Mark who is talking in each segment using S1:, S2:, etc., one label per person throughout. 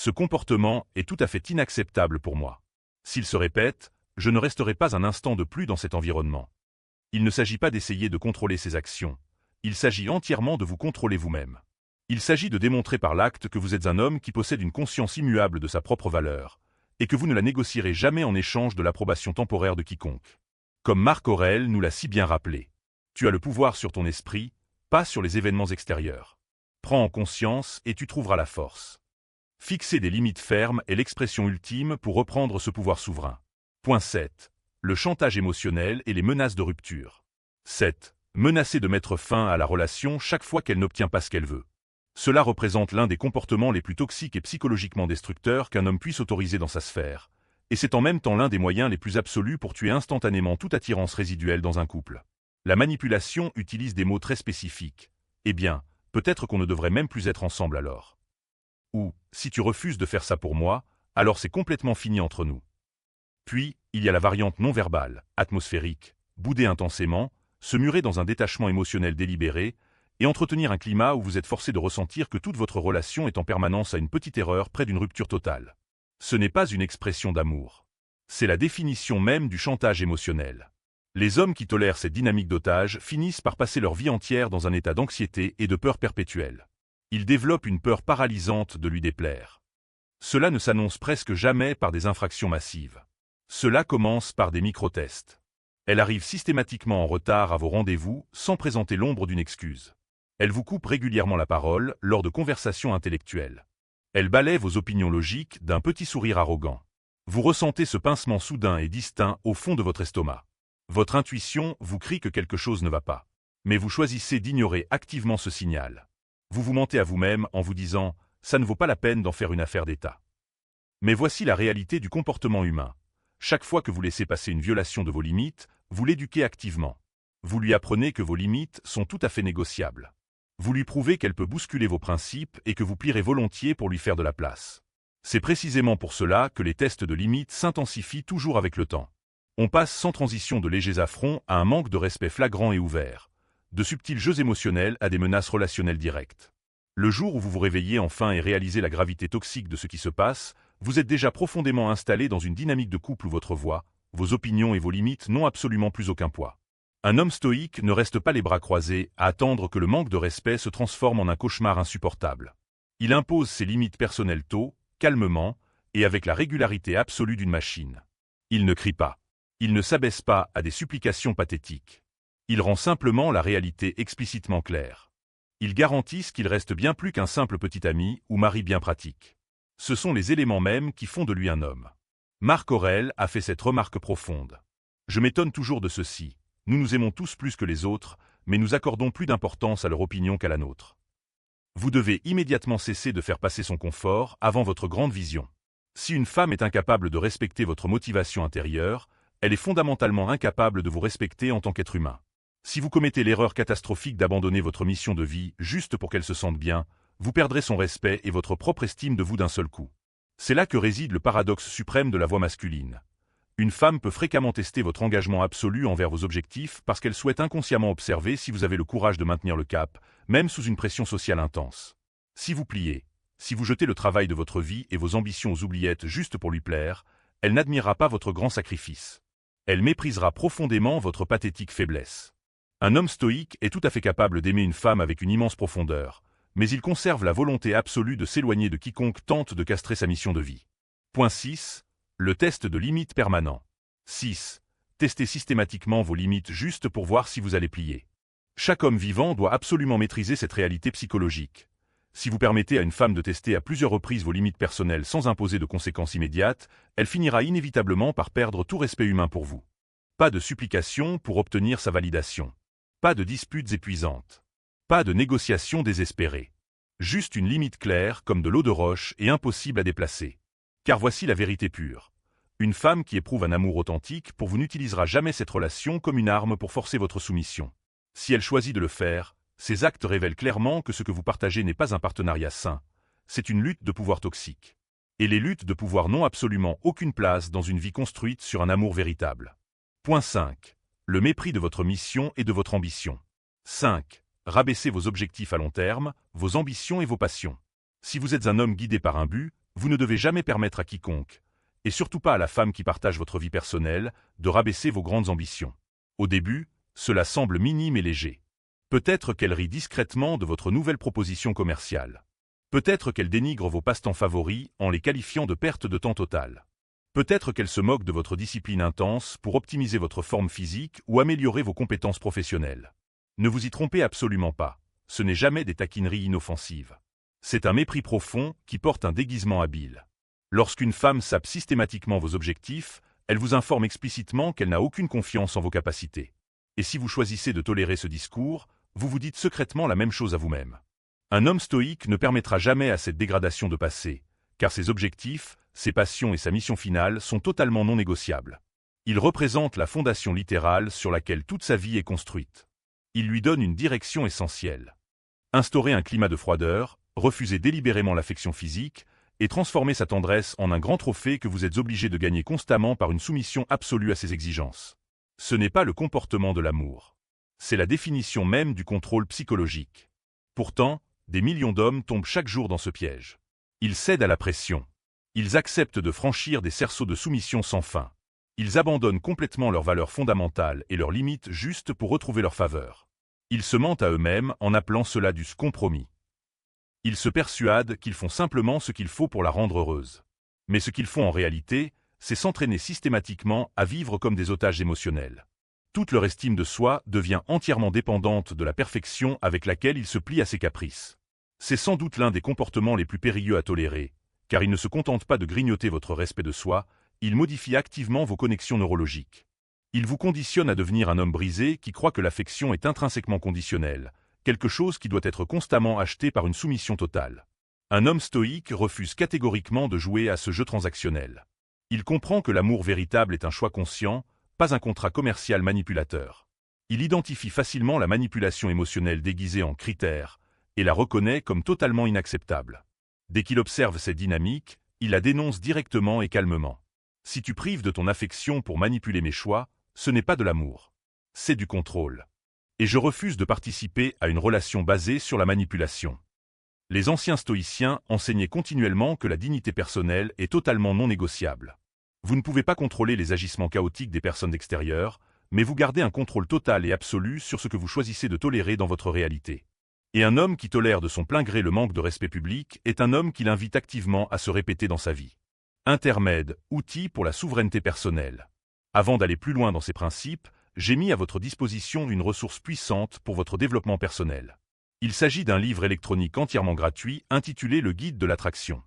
S1: Ce comportement est tout à fait inacceptable pour moi. S'il se répète, je ne resterai pas un instant de plus dans cet environnement. Il ne s'agit pas d'essayer de contrôler ses actions. Il s'agit entièrement de vous contrôler vous-même. Il s'agit de démontrer par l'acte que vous êtes un homme qui possède une conscience immuable de sa propre valeur, et que vous ne la négocierez jamais en échange de l'approbation temporaire de quiconque. Comme Marc Aurèle nous l'a si bien rappelé. Tu as le pouvoir sur ton esprit, pas sur les événements extérieurs. Prends en conscience et tu trouveras la force. Fixer des limites fermes est l'expression ultime pour reprendre ce pouvoir souverain. Point 7. Le chantage émotionnel et les menaces de rupture. 7. Menacer de mettre fin à la relation chaque fois qu'elle n'obtient pas ce qu'elle veut. Cela représente l'un des comportements les plus toxiques et psychologiquement destructeurs qu'un homme puisse autoriser dans sa sphère, et c'est en même temps l'un des moyens les plus absolus pour tuer instantanément toute attirance résiduelle dans un couple. La manipulation utilise des mots très spécifiques. Eh bien, peut-être qu'on ne devrait même plus être ensemble alors. Ou, si tu refuses de faire ça pour moi, alors c'est complètement fini entre nous. Puis, il y a la variante non verbale, atmosphérique, bouder intensément, se murer dans un détachement émotionnel délibéré, et entretenir un climat où vous êtes forcé de ressentir que toute votre relation est en permanence à une petite erreur près d'une rupture totale. Ce n'est pas une expression d'amour. C'est la définition même du chantage émotionnel. Les hommes qui tolèrent cette dynamique d'otage finissent par passer leur vie entière dans un état d'anxiété et de peur perpétuelle. Ils développent une peur paralysante de lui déplaire. Cela ne s'annonce presque jamais par des infractions massives. Cela commence par des micro-tests. Elle arrive systématiquement en retard à vos rendez-vous sans présenter l'ombre d'une excuse. Elle vous coupe régulièrement la parole lors de conversations intellectuelles. Elle balaie vos opinions logiques d'un petit sourire arrogant. Vous ressentez ce pincement soudain et distinct au fond de votre estomac. Votre intuition vous crie que quelque chose ne va pas. Mais vous choisissez d'ignorer activement ce signal. Vous vous mentez à vous-même en vous disant « ça ne vaut pas la peine d'en faire une affaire d'État ». Mais voici la réalité du comportement humain. Chaque fois que vous laissez passer une violation de vos limites, vous l'éduquez activement. Vous lui apprenez que vos limites sont tout à fait négociables. Vous lui prouvez qu'elle peut bousculer vos principes et que vous plierez volontiers pour lui faire de la place. C'est précisément pour cela que les tests de limites s'intensifient toujours avec le temps. On passe sans transition de légers affronts à un manque de respect flagrant et ouvert, de subtils jeux émotionnels à des menaces relationnelles directes. Le jour où vous vous réveillez enfin et réalisez la gravité toxique de ce qui se passe, vous êtes déjà profondément installé dans une dynamique de couple où votre voix, vos opinions et vos limites n'ont absolument plus aucun poids. Un homme stoïque ne reste pas les bras croisés à attendre que le manque de respect se transforme en un cauchemar insupportable. Il impose ses limites personnelles tôt, calmement, et avec la régularité absolue d'une machine. Il ne crie pas. Il ne s'abaisse pas à des supplications pathétiques. Il rend simplement la réalité explicitement claire. Il garantit qu'il reste bien plus qu'un simple petit ami ou mari bien pratique. Ce sont les éléments mêmes qui font de lui un homme. Marc Aurèle a fait cette remarque profonde. Je m'étonne toujours de ceci. Nous nous aimons tous plus que les autres, mais nous accordons plus d'importance à leur opinion qu'à la nôtre. Vous devez immédiatement cesser de faire passer son confort avant votre grande vision. Si une femme est incapable de respecter votre motivation intérieure, elle est fondamentalement incapable de vous respecter en tant qu'être humain. Si vous commettez l'erreur catastrophique d'abandonner votre mission de vie juste pour qu'elle se sente bien, vous perdrez son respect et votre propre estime de vous d'un seul coup. C'est là que réside le paradoxe suprême de la voix masculine. Une femme peut fréquemment tester votre engagement absolu envers vos objectifs parce qu'elle souhaite inconsciemment observer si vous avez le courage de maintenir le cap, même sous une pression sociale intense. Si vous pliez, si vous jetez le travail de votre vie et vos ambitions aux oubliettes juste pour lui plaire, elle n'admirera pas votre grand sacrifice. Elle méprisera profondément votre pathétique faiblesse. Un homme stoïque est tout à fait capable d'aimer une femme avec une immense profondeur, mais il conserve la volonté absolue de s'éloigner de quiconque tente de castrer sa mission de vie. Point 6. Le test de limite permanent. 6. Testez systématiquement vos limites juste pour voir si vous allez plier. Chaque homme vivant doit absolument maîtriser cette réalité psychologique. Si vous permettez à une femme de tester à plusieurs reprises vos limites personnelles sans imposer de conséquences immédiates, elle finira inévitablement par perdre tout respect humain pour vous. Pas de supplication pour obtenir sa validation. Pas de disputes épuisantes. Pas de négociations désespérées. Juste une limite claire comme de l'eau de roche et impossible à déplacer. Car voici la vérité pure. Une femme qui éprouve un amour authentique pour vous n'utilisera jamais cette relation comme une arme pour forcer votre soumission. Si elle choisit de le faire, ces actes révèlent clairement que ce que vous partagez n'est pas un partenariat sain, c'est une lutte de pouvoir toxique. Et les luttes de pouvoir n'ont absolument aucune place dans une vie construite sur un amour véritable. Point 5. Le mépris de votre mission et de votre ambition. 5. Rabaissez vos objectifs à long terme, vos ambitions et vos passions. Si vous êtes un homme guidé par un but, Vous ne devez jamais permettre à quiconque, et surtout pas à la femme qui partage votre vie personnelle, de rabaisser vos grandes ambitions. Au début, cela semble minime et léger. Peut-être qu'elle rit discrètement de votre nouvelle proposition commerciale. Peut-être qu'elle dénigre vos passe-temps favoris en les qualifiant de perte de temps totale. Peut-être qu'elle se moque de votre discipline intense pour optimiser votre forme physique ou améliorer vos compétences professionnelles. Ne vous y trompez absolument pas, ce n'est jamais des taquineries inoffensives. C'est un mépris profond qui porte un déguisement habile. Lorsqu'une femme sape systématiquement vos objectifs, elle vous informe explicitement qu'elle n'a aucune confiance en vos capacités. Et si vous choisissez de tolérer ce discours, vous vous dites secrètement la même chose à vous-même. Un homme stoïque ne permettra jamais à cette dégradation de passer, car ses objectifs, ses passions et sa mission finale sont totalement non négociables. Il représente la fondation littérale sur laquelle toute sa vie est construite. Il lui donne une direction essentielle. Instaurer un climat de froideur, refuser délibérément l'affection physique, et transformer sa tendresse en un grand trophée que vous êtes obligé de gagner constamment par une soumission absolue à ses exigences. Ce n'est pas le comportement de l'amour. C'est la définition même du contrôle psychologique. Pourtant, des millions d'hommes tombent chaque jour dans ce piège. Ils cèdent à la pression. Ils acceptent de franchir des cerceaux de soumission sans fin. Ils abandonnent complètement leurs valeurs fondamentales et leurs limites juste pour retrouver leur faveur. Ils se mentent à eux-mêmes en appelant cela du compromis. Ils se persuadent qu'ils font simplement ce qu'il faut pour la rendre heureuse. Mais ce qu'ils font en réalité, c'est s'entraîner systématiquement à vivre comme des otages émotionnels. Toute leur estime de soi devient entièrement dépendante de la perfection avec laquelle ils se plient à ses caprices. C'est sans doute l'un des comportements les plus périlleux à tolérer, car ils ne se contentent pas de grignoter votre respect de soi, ils modifient activement vos connexions neurologiques. Ils vous conditionnent à devenir un homme brisé qui croit que l'affection est intrinsèquement conditionnelle, quelque chose qui doit être constamment acheté par une soumission totale. Un homme stoïque refuse catégoriquement de jouer à ce jeu transactionnel. Il comprend que l'amour véritable est un choix conscient, pas un contrat commercial manipulateur. Il identifie facilement la manipulation émotionnelle déguisée en critère et la reconnaît comme totalement inacceptable. Dès qu'il observe cette dynamique, il la dénonce directement et calmement. Si tu prives de ton affection pour manipuler mes choix, ce n'est pas de l'amour. C'est du contrôle. Et je refuse de participer à une relation basée sur la manipulation. Les anciens stoïciens enseignaient continuellement que la dignité personnelle est totalement non négociable. Vous ne pouvez pas contrôler les agissements chaotiques des personnes extérieures, mais vous gardez un contrôle total et absolu sur ce que vous choisissez de tolérer dans votre réalité. Et un homme qui tolère de son plein gré le manque de respect public est un homme qui l'invite activement à se répéter dans sa vie. Intermède, outil pour la souveraineté personnelle. Avant d'aller plus loin dans ces principes, j'ai mis à votre disposition une ressource puissante pour votre développement personnel. Il s'agit d'un livre électronique entièrement gratuit intitulé Le Guide de l'attraction.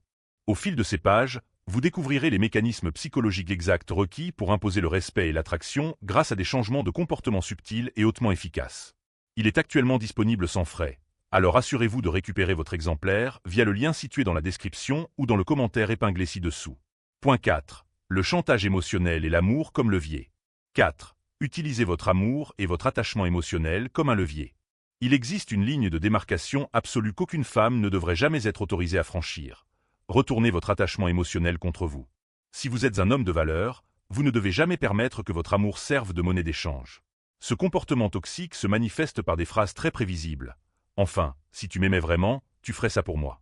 S1: Au fil de ces pages, vous découvrirez les mécanismes psychologiques exacts requis pour imposer le respect et l'attraction grâce à des changements de comportement subtils et hautement efficaces. Il est actuellement disponible sans frais. Alors assurez-vous de récupérer votre exemplaire via le lien situé dans la description ou dans le commentaire épinglé ci-dessous. Point 4. Le chantage émotionnel et l'amour comme levier. 4. Utilisez votre amour et votre attachement émotionnel comme un levier. Il existe une ligne de démarcation absolue qu'aucune femme ne devrait jamais être autorisée à franchir. Retournez votre attachement émotionnel contre vous. Si vous êtes un homme de valeur, vous ne devez jamais permettre que votre amour serve de monnaie d'échange. Ce comportement toxique se manifeste par des phrases très prévisibles. Enfin, si tu m'aimais vraiment, tu ferais ça pour moi.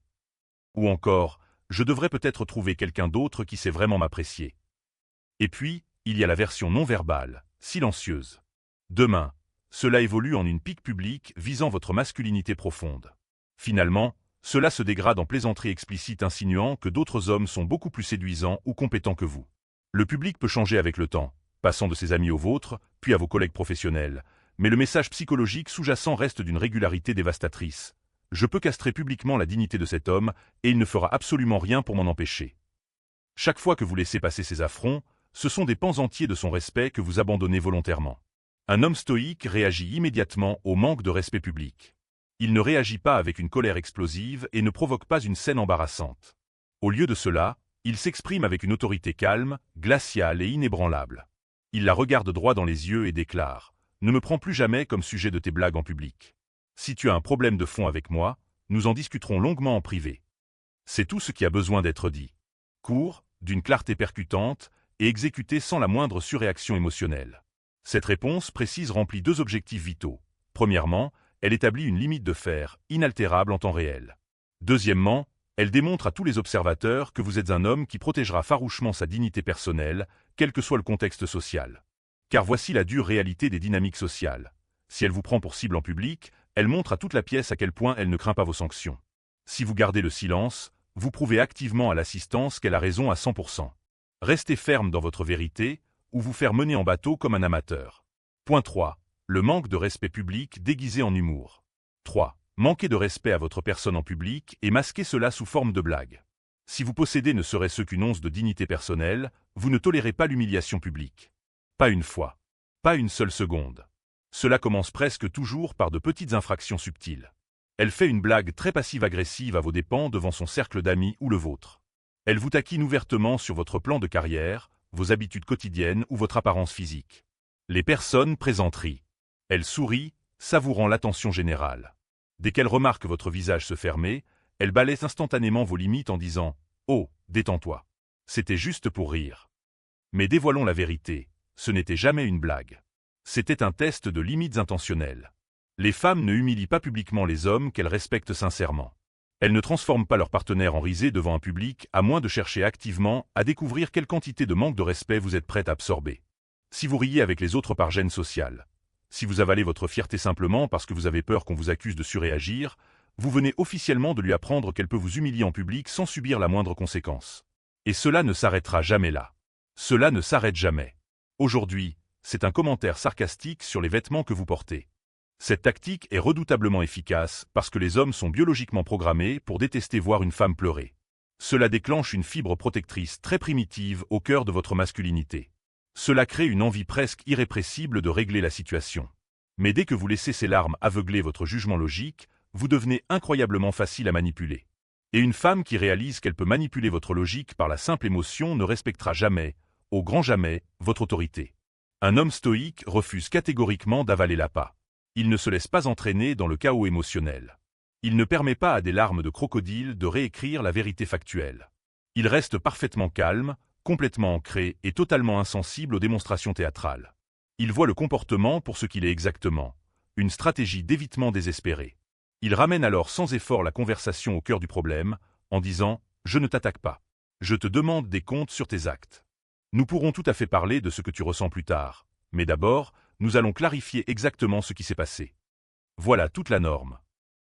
S1: Ou encore, je devrais peut-être trouver quelqu'un d'autre qui sait vraiment m'apprécier. Et puis, il y a la version non verbale, silencieuse. Demain, cela évolue en une pique publique visant votre masculinité profonde. Finalement, cela se dégrade en plaisanterie explicite insinuant que d'autres hommes sont beaucoup plus séduisants ou compétents que vous. Le public peut changer avec le temps, passant de ses amis aux vôtres, puis à vos collègues professionnels, mais le message psychologique sous-jacent reste d'une régularité dévastatrice. Je peux castrer publiquement la dignité de cet homme, et il ne fera absolument rien pour m'en empêcher. Chaque fois que vous laissez passer ces affronts, ce sont des pans entiers de son respect que vous abandonnez volontairement. Un homme stoïque réagit immédiatement au manque de respect public. Il ne réagit pas avec une colère explosive et ne provoque pas une scène embarrassante. Au lieu de cela, il s'exprime avec une autorité calme, glaciale et inébranlable. Il la regarde droit dans les yeux et déclare « Ne me prends plus jamais comme sujet de tes blagues en public. Si tu as un problème de fond avec moi, nous en discuterons longuement en privé. » C'est tout ce qui a besoin d'être dit. Court, d'une clarté percutante, et exécuté sans la moindre surréaction émotionnelle. Cette réponse précise remplit deux objectifs vitaux. Premièrement, elle établit une limite de fer, inaltérable en temps réel. Deuxièmement, Elle démontre à tous les observateurs que vous êtes un homme qui protégera farouchement sa dignité personnelle, quel que soit le contexte social. Car voici la dure réalité des dynamiques sociales. Si elle vous prend pour cible en public, elle montre à toute la pièce à quel point elle ne craint pas vos sanctions. Si vous gardez le silence, vous prouvez activement à l'assistance qu'elle a raison à 100%. Restez ferme dans votre vérité, ou vous faire mener en bateau comme un amateur. Point 3. Le manque de respect public déguisé en humour. 3. Manquez de respect à votre personne en public et masquez cela sous forme de blague. Si vous possédez ne serait-ce qu'une once de dignité personnelle, vous ne tolérez pas l'humiliation publique. Pas une fois. Pas une seule seconde. Cela commence presque toujours par de petites infractions subtiles. Elle fait une blague très passive-agressive à vos dépens devant son cercle d'amis ou le vôtre. Elle vous taquine ouvertement sur votre plan de carrière, vos habitudes quotidiennes ou votre apparence physique. Les personnes présentes rient. Elle sourit, savourant l'attention générale. Dès qu'elle remarque votre visage se fermer, elle balaie instantanément vos limites en disant « Oh, détends-toi. C'était juste pour rire. » Mais dévoilons la vérité, ce n'était jamais une blague. C'était un test de limites intentionnelles. Les femmes ne humilient pas publiquement les hommes qu'elles respectent sincèrement. Elles ne transforment pas leur partenaire en risée devant un public à moins de chercher activement à découvrir quelle quantité de manque de respect vous êtes prête à absorber. Si vous riez avec les autres par gêne sociale, si vous avalez votre fierté simplement parce que vous avez peur qu'on vous accuse de surréagir, vous venez officiellement de lui apprendre qu'elle peut vous humilier en public sans subir la moindre conséquence. Et cela ne s'arrêtera jamais là. Cela ne s'arrête jamais. Aujourd'hui, c'est un commentaire sarcastique sur les vêtements que vous portez. Cette tactique est redoutablement efficace parce que les hommes sont biologiquement programmés pour détester voir une femme pleurer. Cela déclenche une fibre protectrice très primitive au cœur de votre masculinité. Cela crée une envie presque irrépressible de régler la situation. Mais dès que vous laissez ces larmes aveugler votre jugement logique, vous devenez incroyablement facile à manipuler. Et une femme qui réalise qu'elle peut manipuler votre logique par la simple émotion ne respectera jamais, au grand jamais, votre autorité. Un homme stoïque refuse catégoriquement d'avaler l'appât. Il ne se laisse pas entraîner dans le chaos émotionnel. Il ne permet pas à des larmes de crocodile de réécrire la vérité factuelle. Il reste parfaitement calme, complètement ancré et totalement insensible aux démonstrations théâtrales. Il voit le comportement pour ce qu'il est exactement, une stratégie d'évitement désespérée. Il ramène alors sans effort la conversation au cœur du problème, en disant « Je ne t'attaque pas. Je te demande des comptes sur tes actes. Nous pourrons tout à fait parler de ce que tu ressens plus tard, mais d'abord, nous allons clarifier exactement ce qui s'est passé. » Voilà toute la norme.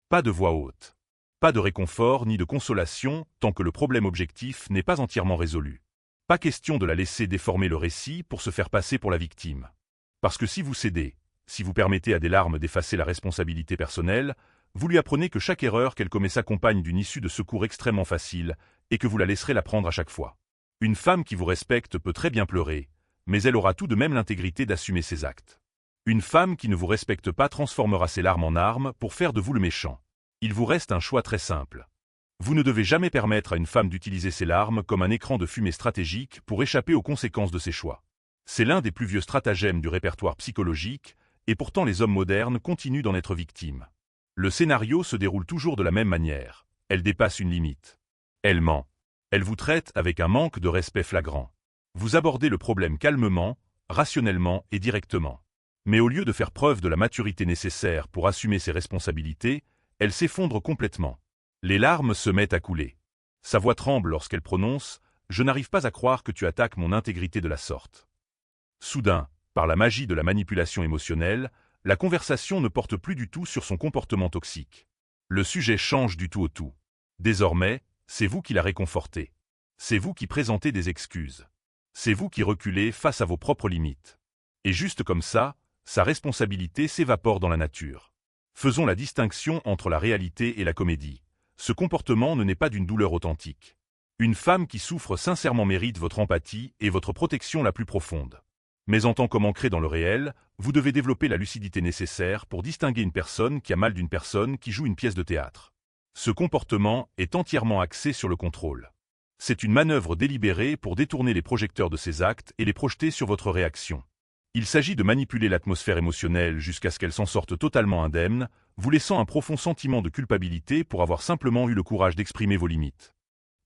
S1: Pas de voix haute. Pas de réconfort ni de consolation tant que le problème objectif n'est pas entièrement résolu. Pas question de la laisser déformer le récit pour se faire passer pour la victime. Parce que si vous cédez, si vous permettez à des larmes d'effacer la responsabilité personnelle, vous lui apprenez que chaque erreur qu'elle commet s'accompagne d'une issue de secours extrêmement facile et que vous la laisserez la prendre à chaque fois. Une femme qui vous respecte peut très bien pleurer, mais elle aura tout de même l'intégrité d'assumer ses actes. Une femme qui ne vous respecte pas transformera ses larmes en armes pour faire de vous le méchant. Il vous reste un choix très simple. Vous ne devez jamais permettre à une femme d'utiliser ses larmes comme un écran de fumée stratégique pour échapper aux conséquences de ses choix. C'est l'un des plus vieux stratagèmes du répertoire psychologique, et pourtant les hommes modernes continuent d'en être victimes. Le scénario se déroule toujours de la même manière. Elle dépasse une limite. Elle ment. Elle vous traite avec un manque de respect flagrant. Vous abordez le problème calmement, rationnellement et directement. Mais au lieu de faire preuve de la maturité nécessaire pour assumer ses responsabilités, elle s'effondre complètement. Les larmes se mettent à couler. Sa voix tremble lorsqu'elle prononce « Je n'arrive pas à croire que tu attaques mon intégrité de la sorte. » Soudain, par la magie de la manipulation émotionnelle, la conversation ne porte plus du tout sur son comportement toxique. Le sujet change du tout au tout. Désormais, c'est vous qui la réconfortez. C'est vous qui présentez des excuses. C'est vous qui reculez face à vos propres limites. Et juste comme ça, sa responsabilité s'évapore dans la nature. Faisons la distinction entre la réalité et la comédie. Ce comportement ne naît pas d'une douleur authentique. Une femme qui souffre sincèrement mérite votre empathie et votre protection la plus profonde. Mais en tant qu'homme ancré dans le réel, vous devez développer la lucidité nécessaire pour distinguer une personne qui a mal d'une personne qui joue une pièce de théâtre. Ce comportement est entièrement axé sur le contrôle. C'est une manœuvre délibérée pour détourner les projecteurs de ses actes et les projeter sur votre réaction. Il s'agit de manipuler l'atmosphère émotionnelle jusqu'à ce qu'elle s'en sorte totalement indemne, vous laissant un profond sentiment de culpabilité pour avoir simplement eu le courage d'exprimer vos limites.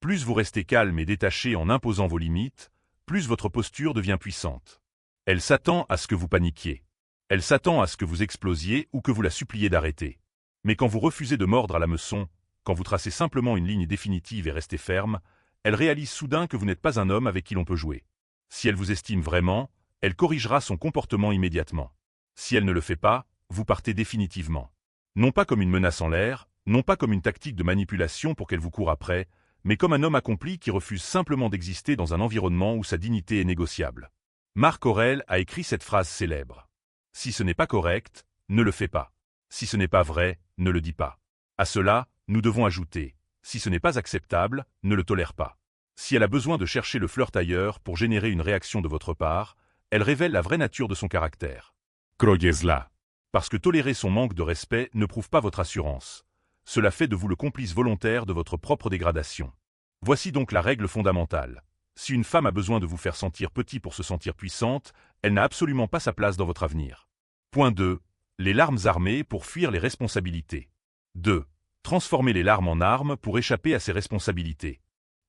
S1: Plus vous restez calme et détaché en imposant vos limites, plus votre posture devient puissante. Elle s'attend à ce que vous paniquiez. Elle s'attend à ce que vous explosiez ou que vous la suppliez d'arrêter. Mais quand vous refusez de mordre à l'hameçon, quand vous tracez simplement une ligne définitive et restez ferme, elle réalise soudain que vous n'êtes pas un homme avec qui l'on peut jouer. Si elle vous estime vraiment, elle corrigera son comportement immédiatement. Si elle ne le fait pas, vous partez définitivement. Non pas comme une menace en l'air, non pas comme une tactique de manipulation pour qu'elle vous court après, mais comme un homme accompli qui refuse simplement d'exister dans un environnement où sa dignité est négociable. Marc Aurèle a écrit cette phrase célèbre. Si ce n'est pas correct, ne le fais pas. Si ce n'est pas vrai, ne le dis pas. À cela, nous devons ajouter, si ce n'est pas acceptable, ne le tolère pas. Si elle a besoin de chercher le flirt ailleurs pour générer une réaction de votre part, elle révèle la vraie nature de son caractère. Croyez-la. Parce que tolérer son manque de respect ne prouve pas votre assurance. Cela fait de vous le complice volontaire de votre propre dégradation. Voici donc la règle fondamentale. Si une femme a besoin de vous faire sentir petit pour se sentir puissante, elle n'a absolument pas sa place dans votre avenir. Point 2. Les larmes armées pour fuir les responsabilités. 2. Transformer les larmes en armes pour échapper à ses responsabilités.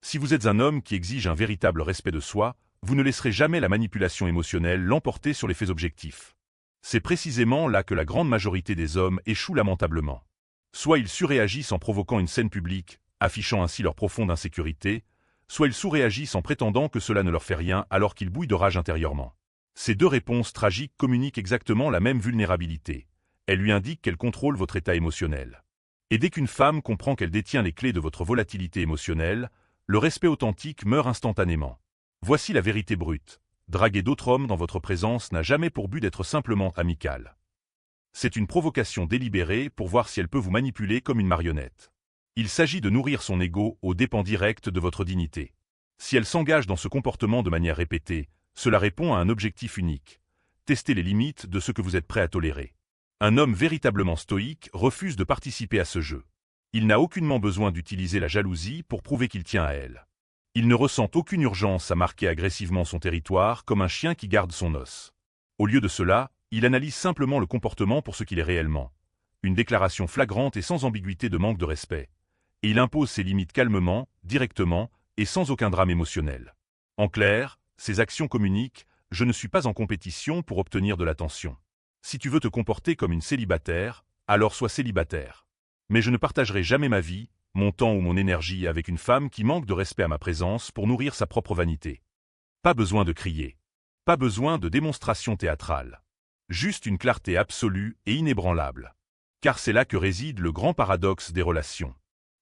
S1: Si vous êtes un homme qui exige un véritable respect de soi, vous ne laisserez jamais la manipulation émotionnelle l'emporter sur les faits objectifs. C'est précisément là que la grande majorité des hommes échouent lamentablement. Soit ils surréagissent en provoquant une scène publique, affichant ainsi leur profonde insécurité, soit ils sous-réagissent en prétendant que cela ne leur fait rien alors qu'ils bouillent de rage intérieurement. Ces deux réponses tragiques communiquent exactement la même vulnérabilité. Elles lui indiquent qu'elle contrôle votre état émotionnel. Et dès qu'une femme comprend qu'elle détient les clés de votre volatilité émotionnelle, le respect authentique meurt instantanément. Voici la vérité brute. Draguer d'autres hommes dans votre présence n'a jamais pour but d'être simplement amical. C'est une provocation délibérée pour voir si elle peut vous manipuler comme une marionnette. Il s'agit de nourrir son ego aux dépens directs de votre dignité. Si elle s'engage dans ce comportement de manière répétée, cela répond à un objectif unique. Tester les limites de ce que vous êtes prêt à tolérer. Un homme véritablement stoïque refuse de participer à ce jeu. Il n'a aucunement besoin d'utiliser la jalousie pour prouver qu'il tient à elle. Il ne ressent aucune urgence à marquer agressivement son territoire comme un chien qui garde son os. Au lieu de cela, il analyse simplement le comportement pour ce qu'il est réellement. Une déclaration flagrante et sans ambiguïté de manque de respect. Et il impose ses limites calmement, directement, et sans aucun drame émotionnel. En clair, ses actions communiquent « Je ne suis pas en compétition pour obtenir de l'attention. Si tu veux te comporter comme une célibataire, alors sois célibataire. Mais je ne partagerai jamais ma vie, mon temps ou mon énergie avec une femme qui manque de respect à ma présence pour nourrir sa propre vanité. » Pas besoin de crier. Pas besoin de démonstration théâtrale. Juste une clarté absolue et inébranlable. Car c'est là que réside le grand paradoxe des relations.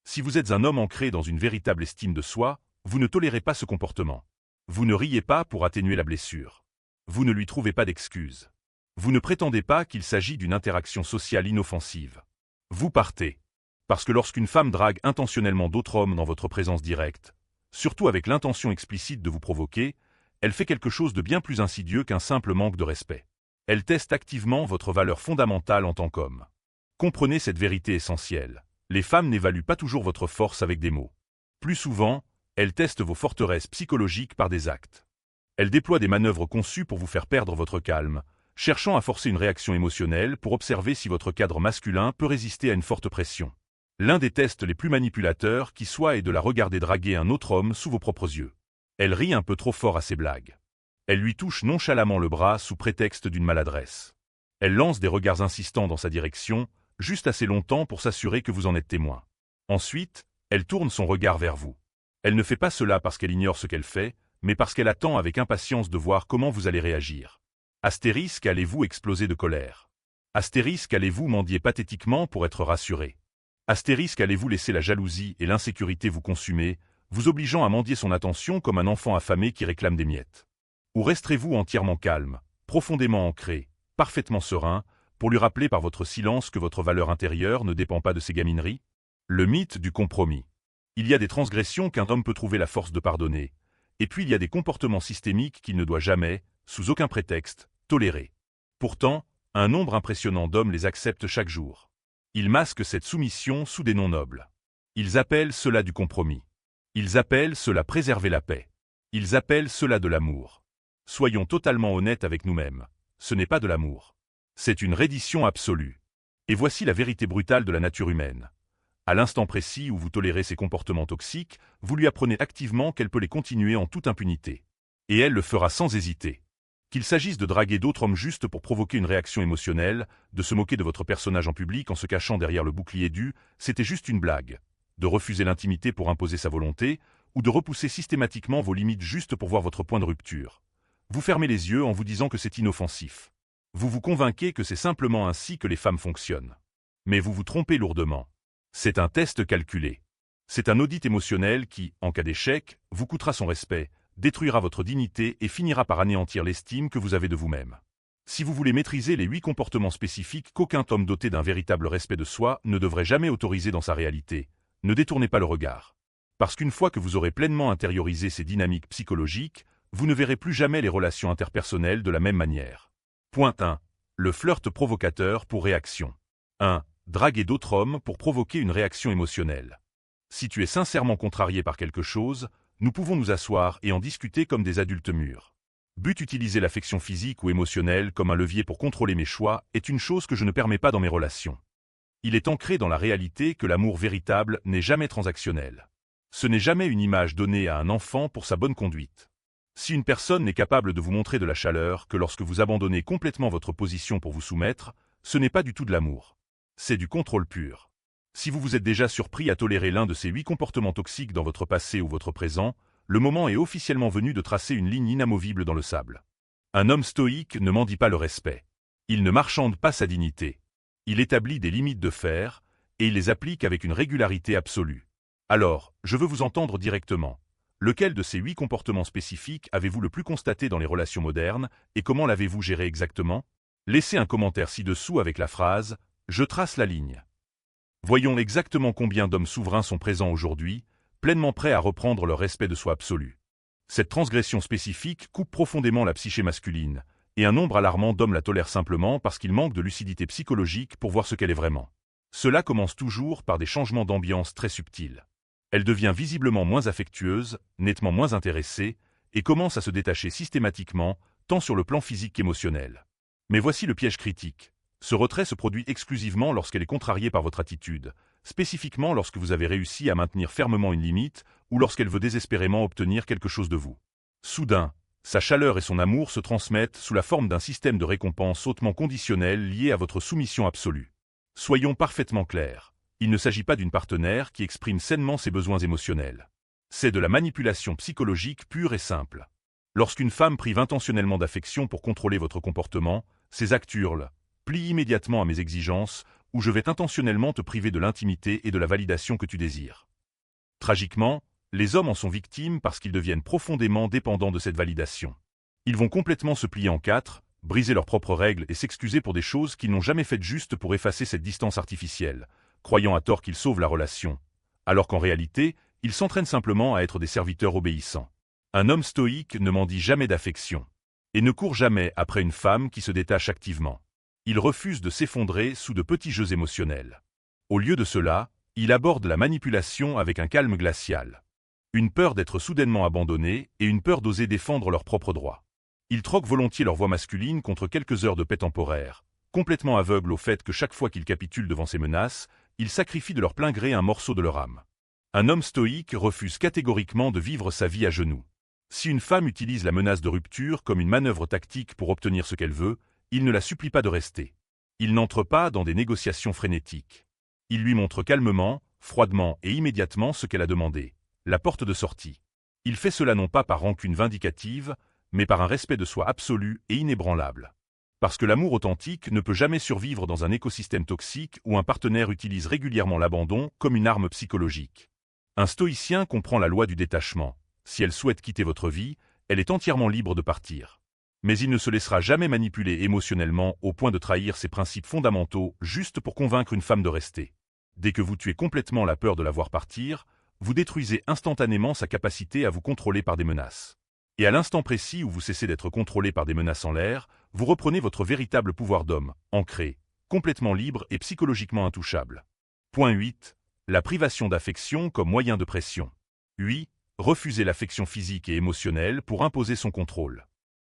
S1: Si vous êtes un homme ancré dans une véritable estime de soi, vous ne tolérez pas ce comportement. Vous ne riez pas pour atténuer la blessure. Vous ne lui trouvez pas d'excuses. Vous ne prétendez pas qu'il s'agit d'une interaction sociale inoffensive. Vous partez. Parce que lorsqu'une femme drague intentionnellement d'autres hommes dans votre présence directe, surtout avec l'intention explicite de vous provoquer, elle fait quelque chose de bien plus insidieux qu'un simple manque de respect. Elle teste activement votre valeur fondamentale en tant qu'homme. Comprenez cette vérité essentielle. Les femmes n'évaluent pas toujours votre force avec des mots. Plus souvent, elles testent vos forteresses psychologiques par des actes. Elles déploient des manœuvres conçues pour vous faire perdre votre calme, cherchant à forcer une réaction émotionnelle pour observer si votre cadre masculin peut résister à une forte pression. L'un des tests les plus manipulateurs qui soit est de la regarder draguer un autre homme sous vos propres yeux. Elle rit un peu trop fort à ses blagues. Elle lui touche nonchalamment le bras sous prétexte d'une maladresse. Elle lance des regards insistants dans sa direction, juste assez longtemps pour s'assurer que vous en êtes témoin. Ensuite, elle tourne son regard vers vous. Elle ne fait pas cela parce qu'elle ignore ce qu'elle fait, mais parce qu'elle attend avec impatience de voir comment vous allez réagir. Astérisque, allez-vous exploser de colère? Astérisque, allez-vous mendier pathétiquement pour être rassuré? Astérisque, allez-vous laisser la jalousie et l'insécurité vous consumer, vous obligeant à mendier son attention comme un enfant affamé qui réclame des miettes? Ou resterez-vous entièrement calme, profondément ancré, parfaitement serein, pour lui rappeler par votre silence que votre valeur intérieure ne dépend pas de ses gamineries? Le mythe du compromis. Il y a des transgressions qu'un homme peut trouver la force de pardonner, et puis il y a des comportements systémiques qu'il ne doit jamais, sous aucun prétexte, tolérer. Pourtant, un nombre impressionnant d'hommes les acceptent chaque jour. Ils masquent cette soumission sous des noms nobles. Ils appellent cela du compromis. Ils appellent cela préserver la paix. Ils appellent cela de l'amour. Soyons totalement honnêtes avec nous-mêmes. Ce n'est pas de l'amour. C'est une reddition absolue. Et voici la vérité brutale de la nature humaine. À l'instant précis où vous tolérez ces comportements toxiques, vous lui apprenez activement qu'elle peut les continuer en toute impunité. Et elle le fera sans hésiter. Qu'il s'agisse de draguer d'autres hommes juste pour provoquer une réaction émotionnelle, de se moquer de votre personnage en public en se cachant derrière le bouclier du « c'était juste une blague », de refuser l'intimité pour imposer sa volonté, ou de repousser systématiquement vos limites juste pour voir votre point de rupture. Vous fermez les yeux en vous disant que c'est inoffensif. Vous vous convainquez que c'est simplement ainsi que les femmes fonctionnent. Mais vous vous trompez lourdement. C'est un test calculé. C'est un audit émotionnel qui, en cas d'échec, vous coûtera son respect, détruira votre dignité et finira par anéantir l'estime que vous avez de vous-même. Si vous voulez maîtriser les 8 comportements spécifiques qu'aucun homme doté d'un véritable respect de soi ne devrait jamais autoriser dans sa réalité, ne détournez pas le regard. Parce qu'une fois que vous aurez pleinement intériorisé ces dynamiques psychologiques, vous ne verrez plus jamais les relations interpersonnelles de la même manière. Point 1. Le flirt provocateur pour réaction. 1. Draguer d'autres hommes pour provoquer une réaction émotionnelle. Si tu es sincèrement contrarié par quelque chose, nous pouvons nous asseoir et en discuter comme des adultes mûrs. But utiliser l'affection physique ou émotionnelle comme un levier pour contrôler mes choix est une chose que je ne permets pas dans mes relations. Il est ancré dans la réalité que l'amour véritable n'est jamais transactionnel. Ce n'est jamais une image donnée à un enfant pour sa bonne conduite. Si une personne n'est capable de vous montrer de la chaleur que lorsque vous abandonnez complètement votre position pour vous soumettre, ce n'est pas du tout de l'amour. C'est du contrôle pur. Si vous vous êtes déjà surpris à tolérer l'un de ces 8 comportements toxiques dans votre passé ou votre présent, le moment est officiellement venu de tracer une ligne inamovible dans le sable. Un homme stoïque ne mendie pas le respect. Il ne marchande pas sa dignité. Il établit des limites de fer, et il les applique avec une régularité absolue. Alors, je veux vous entendre directement. Lequel de ces 8 comportements spécifiques avez-vous le plus constaté dans les relations modernes, et comment l'avez-vous géré exactement? Laissez un commentaire ci-dessous avec la phrase « Je trace la ligne ». Voyons exactement combien d'hommes souverains sont présents aujourd'hui, pleinement prêts à reprendre leur respect de soi absolu. Cette transgression spécifique coupe profondément la psyché masculine, et un nombre alarmant d'hommes la tolèrent simplement parce qu'ils manquent de lucidité psychologique pour voir ce qu'elle est vraiment. Cela commence toujours par des changements d'ambiance très subtils. Elle devient visiblement moins affectueuse, nettement moins intéressée, et commence à se détacher systématiquement, tant sur le plan physique qu'émotionnel. Mais voici le piège critique. Ce retrait se produit exclusivement lorsqu'elle est contrariée par votre attitude, spécifiquement lorsque vous avez réussi à maintenir fermement une limite ou lorsqu'elle veut désespérément obtenir quelque chose de vous. Soudain, sa chaleur et son amour se transmettent sous la forme d'un système de récompense hautement conditionnel lié à votre soumission absolue. Soyons parfaitement clairs, il ne s'agit pas d'une partenaire qui exprime sainement ses besoins émotionnels. C'est de la manipulation psychologique pure et simple. Lorsqu'une femme prive intentionnellement d'affection pour contrôler votre comportement, ses actes hurlent « Plie immédiatement à mes exigences » ou « Je vais intentionnellement te priver de l'intimité et de la validation que tu désires ». Tragiquement, les hommes en sont victimes parce qu'ils deviennent profondément dépendants de cette validation. Ils vont complètement se plier en 4, briser leurs propres règles et s'excuser pour des choses qu'ils n'ont jamais faites juste pour effacer cette distance artificielle, croyant à tort qu'ils sauvent la relation, alors qu'en réalité, ils s'entraînent simplement à être des serviteurs obéissants. Un homme stoïque ne mendie jamais d'affection, et ne court jamais après une femme qui se détache activement. Il refuse de s'effondrer sous de petits jeux émotionnels. Au lieu de cela, il aborde la manipulation avec un calme glacial. Une peur d'être soudainement abandonné et une peur d'oser défendre leurs propres droits. Ils troquent volontiers leur voix masculine contre quelques heures de paix temporaire, complètement aveugles au fait que chaque fois qu'ils capitulent devant ces menaces, ils sacrifient de leur plein gré un morceau de leur âme. Un homme stoïque refuse catégoriquement de vivre sa vie à genoux. Si une femme utilise la menace de rupture comme une manœuvre tactique pour obtenir ce qu'elle veut, il ne la supplie pas de rester. Il n'entre pas dans des négociations frénétiques. Il lui montre calmement, froidement et immédiatement ce qu'elle a demandé, la porte de sortie. Il fait cela non pas par rancune vindicative, mais par un respect de soi absolu et inébranlable. Parce que l'amour authentique ne peut jamais survivre dans un écosystème toxique où un partenaire utilise régulièrement l'abandon comme une arme psychologique. Un stoïcien comprend la loi du détachement. Si elle souhaite quitter votre vie, elle est entièrement libre de partir. Mais il ne se laissera jamais manipuler émotionnellement au point de trahir ses principes fondamentaux juste pour convaincre une femme de rester. Dès que vous tuez complètement la peur de la voir partir, vous détruisez instantanément sa capacité à vous contrôler par des menaces. Et à l'instant précis où vous cessez d'être contrôlé par des menaces en l'air, vous reprenez votre véritable pouvoir d'homme, ancré, complètement libre et psychologiquement intouchable. Point 8. La privation d'affection comme moyen de pression. 8. Refuser l'affection physique et émotionnelle pour imposer son contrôle.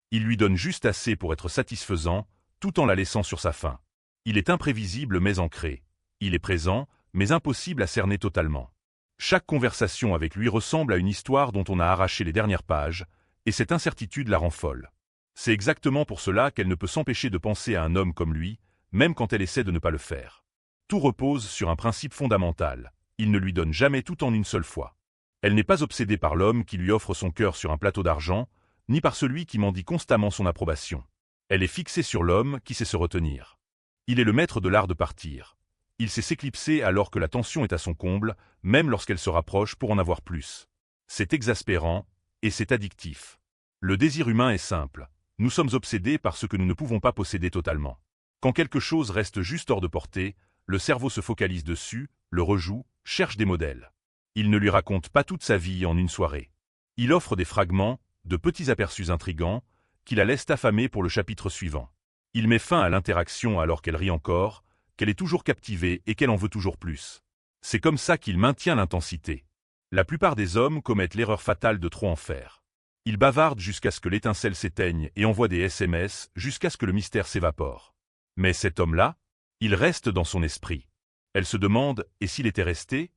S1: Il lui donne juste assez pour être satisfaisant, tout en la laissant sur sa faim. Il est imprévisible mais ancré. Il est présent, mais impossible à cerner totalement. Chaque conversation avec lui ressemble à une histoire dont on a arraché les dernières pages, et cette incertitude la rend folle. C'est exactement pour cela qu'elle ne peut s'empêcher de penser à un homme comme lui, même quand elle essaie de ne pas le faire. Tout repose sur un principe fondamental. Il ne lui donne jamais tout en une seule fois. Elle n'est pas obsédée par l'homme qui lui offre son cœur sur un plateau d'argent, ni par celui qui mendie constamment son approbation. Elle est fixée sur l'homme qui sait se retenir. Il est le maître de l'art de partir. Il sait s'éclipser alors que la tension est à son comble, même lorsqu'elle se rapproche pour en avoir plus. C'est exaspérant, et c'est addictif. Le désir humain est simple. Nous sommes obsédés par ce que nous ne pouvons pas posséder totalement. Quand quelque chose reste juste hors de portée, le cerveau se focalise dessus, le rejoue, cherche des modèles. Il ne lui raconte pas toute sa vie en une soirée. Il offre des fragments, de petits aperçus intrigants, qui la laissent affamée pour le chapitre suivant. Il met fin à l'interaction alors qu'elle rit encore, qu'elle est toujours captivée et qu'elle en veut toujours plus. C'est comme ça qu'il maintient l'intensité. La plupart des hommes commettent l'erreur fatale de trop en faire. Ils bavardent jusqu'à ce que l'étincelle s'éteigne et envoient des SMS jusqu'à ce que le mystère s'évapore. Mais cet homme-là, il reste dans son esprit. Elle se demande « et s'il était resté ?»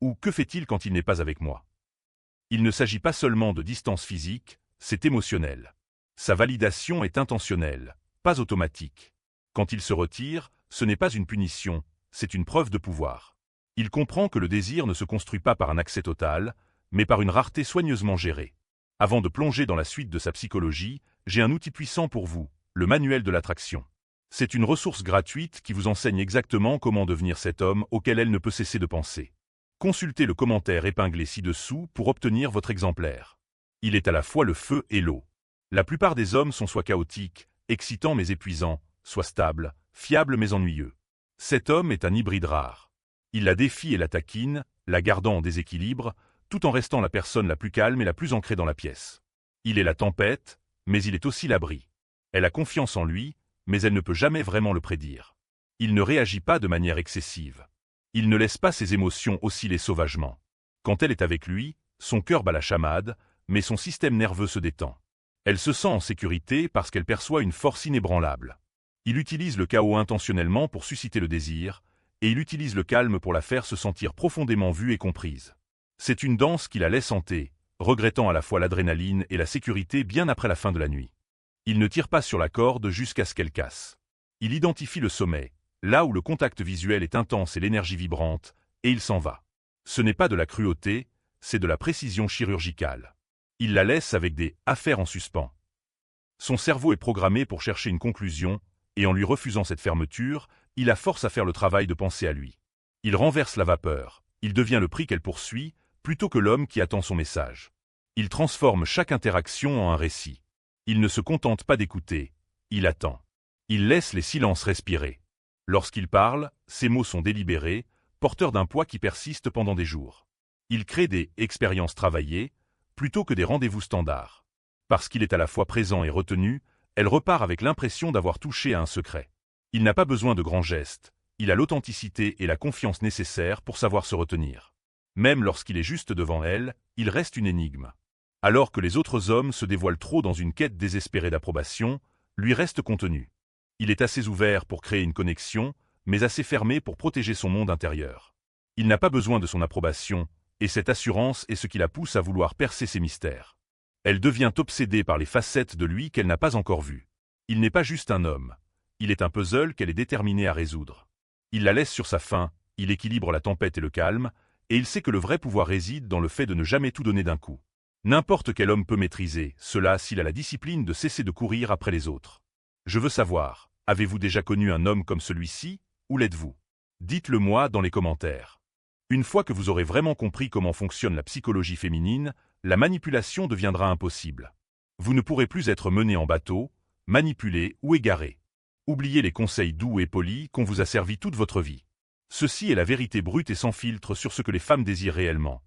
S1: ou « que fait-il quand il n'est pas avec moi ?» Il ne s'agit pas seulement de distance physique, c'est émotionnel. Sa validation est intentionnelle, pas automatique. Quand il se retire, ce n'est pas une punition, c'est une preuve de pouvoir. Il comprend que le désir ne se construit pas par un accès total, mais par une rareté soigneusement gérée. Avant de plonger dans la suite de sa psychologie, j'ai un outil puissant pour vous, le manuel de l'attraction. C'est une ressource gratuite qui vous enseigne exactement comment devenir cet homme auquel elle ne peut cesser de penser. Consultez le commentaire épinglé ci-dessous pour obtenir votre exemplaire. Il est à la fois le feu et l'eau. La plupart des hommes sont soit chaotiques, excitants mais épuisants, soit stables, fiables mais ennuyeux. Cet homme est un hybride rare. Il la défie et la taquine, la gardant en déséquilibre, tout en restant la personne la plus calme et la plus ancrée dans la pièce. Il est la tempête, mais il est aussi l'abri. Elle a confiance en lui, mais elle ne peut jamais vraiment le prédire. Il ne réagit pas de manière excessive. Il ne laisse pas ses émotions osciller sauvagement. Quand elle est avec lui, son cœur bat la chamade, mais son système nerveux se détend. Elle se sent en sécurité parce qu'elle perçoit une force inébranlable. Il utilise le chaos intentionnellement pour susciter le désir, et il utilise le calme pour la faire se sentir profondément vue et comprise. C'est une danse qui la laisse hanter, regrettant à la fois l'adrénaline et la sécurité bien après la fin de la nuit. Il ne tire pas sur la corde jusqu'à ce qu'elle casse. Il identifie le sommet, là où le contact visuel est intense et l'énergie vibrante, et il s'en va. Ce n'est pas de la cruauté, c'est de la précision chirurgicale. Il la laisse avec des « affaires en suspens ». Son cerveau est programmé pour chercher une conclusion, et en lui refusant cette fermeture, il la force à faire le travail de penser à lui. Il renverse la vapeur, il devient le prix qu'elle poursuit, plutôt que l'homme qui attend son message. Il transforme chaque interaction en un récit. Il ne se contente pas d'écouter, il attend. Il laisse les silences respirer. Lorsqu'il parle, ses mots sont délibérés, porteurs d'un poids qui persiste pendant des jours. Il crée des « expériences travaillées » plutôt que des rendez-vous standards. Parce qu'il est à la fois présent et retenu, elle repart avec l'impression d'avoir touché à un secret. Il n'a pas besoin de grands gestes, il a l'authenticité et la confiance nécessaires pour savoir se retenir. Même lorsqu'il est juste devant elle, il reste une énigme. Alors que les autres hommes se dévoilent trop dans une quête désespérée d'approbation, lui reste contenu. Il est assez ouvert pour créer une connexion, mais assez fermé pour protéger son monde intérieur. Il n'a pas besoin de son approbation, et cette assurance est ce qui la pousse à vouloir percer ses mystères. Elle devient obsédée par les facettes de lui qu'elle n'a pas encore vues. Il n'est pas juste un homme. Il est un puzzle qu'elle est déterminée à résoudre. Il la laisse sur sa faim, il équilibre la tempête et le calme, et il sait que le vrai pouvoir réside dans le fait de ne jamais tout donner d'un coup. N'importe quel homme peut maîtriser cela s'il a la discipline de cesser de courir après les autres. Je veux savoir, avez-vous déjà connu un homme comme celui-ci, ou l'êtes-vous? Dites-le moi dans les commentaires. Une fois que vous aurez vraiment compris comment fonctionne la psychologie féminine, la manipulation deviendra impossible. Vous ne pourrez plus être mené en bateau, manipulé ou égaré. Oubliez les conseils doux et polis qu'on vous a servi toute votre vie. Ceci est la vérité brute et sans filtre sur ce que les femmes désirent réellement.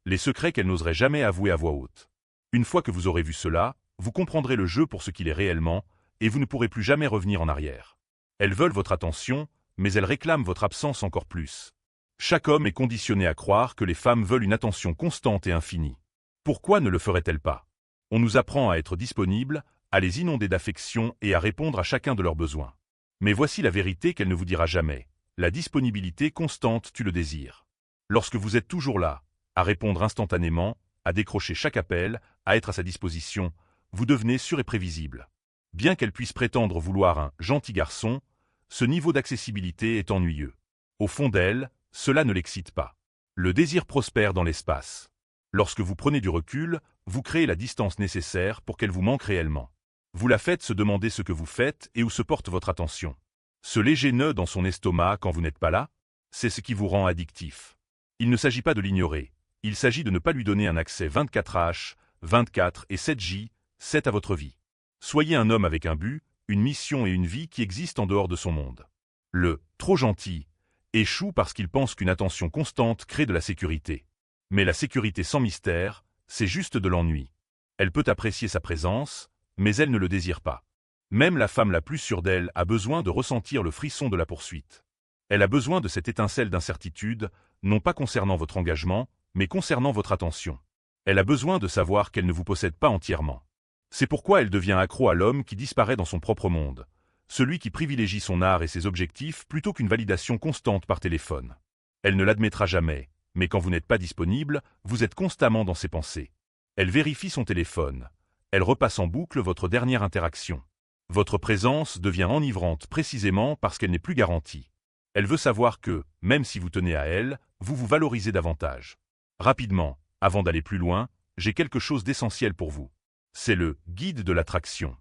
S1: Les secrets qu'elles n'oseraient jamais avouer à voix haute. Une fois que vous aurez vu cela, vous comprendrez le jeu pour ce qu'il est réellement, et vous ne pourrez plus jamais revenir en arrière. Elles veulent votre attention, mais elles réclament votre absence encore plus. Chaque homme est conditionné à croire que les femmes veulent une attention constante et infinie. Pourquoi ne le ferait-elle pas? On nous apprend à être disponibles, à les inonder d'affection et à répondre à chacun de leurs besoins. Mais voici la vérité qu'elle ne vous dira jamais. La disponibilité constante tue le désir. Lorsque vous êtes toujours là, à répondre instantanément, à décrocher chaque appel, à être à sa disposition, vous devenez sûr et prévisible. Bien qu'elle puisse prétendre vouloir un « gentil garçon », ce niveau d'accessibilité est ennuyeux. Au fond d'elle, cela ne l'excite pas. Le désir prospère dans l'espace. Lorsque vous prenez du recul, vous créez la distance nécessaire pour qu'elle vous manque réellement. Vous la faites se demander ce que vous faites et où se porte votre attention. Ce léger nœud dans son estomac quand vous n'êtes pas là, c'est ce qui vous rend addictif. Il ne s'agit pas de l'ignorer, il s'agit de ne pas lui donner un accès 24H, 24 et 7J, 7 à votre vie. Soyez un homme avec un but, une mission et une vie qui existent en dehors de son monde. Le « trop gentil » échoue parce qu'il pense qu'une attention constante crée de la sécurité. Mais la sécurité sans mystère, c'est juste de l'ennui. Elle peut apprécier sa présence, mais elle ne le désire pas. Même la femme la plus sûre d'elle a besoin de ressentir le frisson de la poursuite. Elle a besoin de cette étincelle d'incertitude, non pas concernant votre engagement, mais concernant votre attention. Elle a besoin de savoir qu'elle ne vous possède pas entièrement. C'est pourquoi elle devient accro à l'homme qui disparaît dans son propre monde, celui qui privilégie son art et ses objectifs plutôt qu'une validation constante par téléphone. Elle ne l'admettra jamais, mais quand vous n'êtes pas disponible, vous êtes constamment dans ses pensées. Elle vérifie son téléphone. Elle repasse en boucle votre dernière interaction. Votre présence devient enivrante précisément parce qu'elle n'est plus garantie. Elle veut savoir que, même si vous tenez à elle, vous vous valorisez davantage. Rapidement, avant d'aller plus loin, j'ai quelque chose d'essentiel pour vous. C'est le « guide de l'attraction ».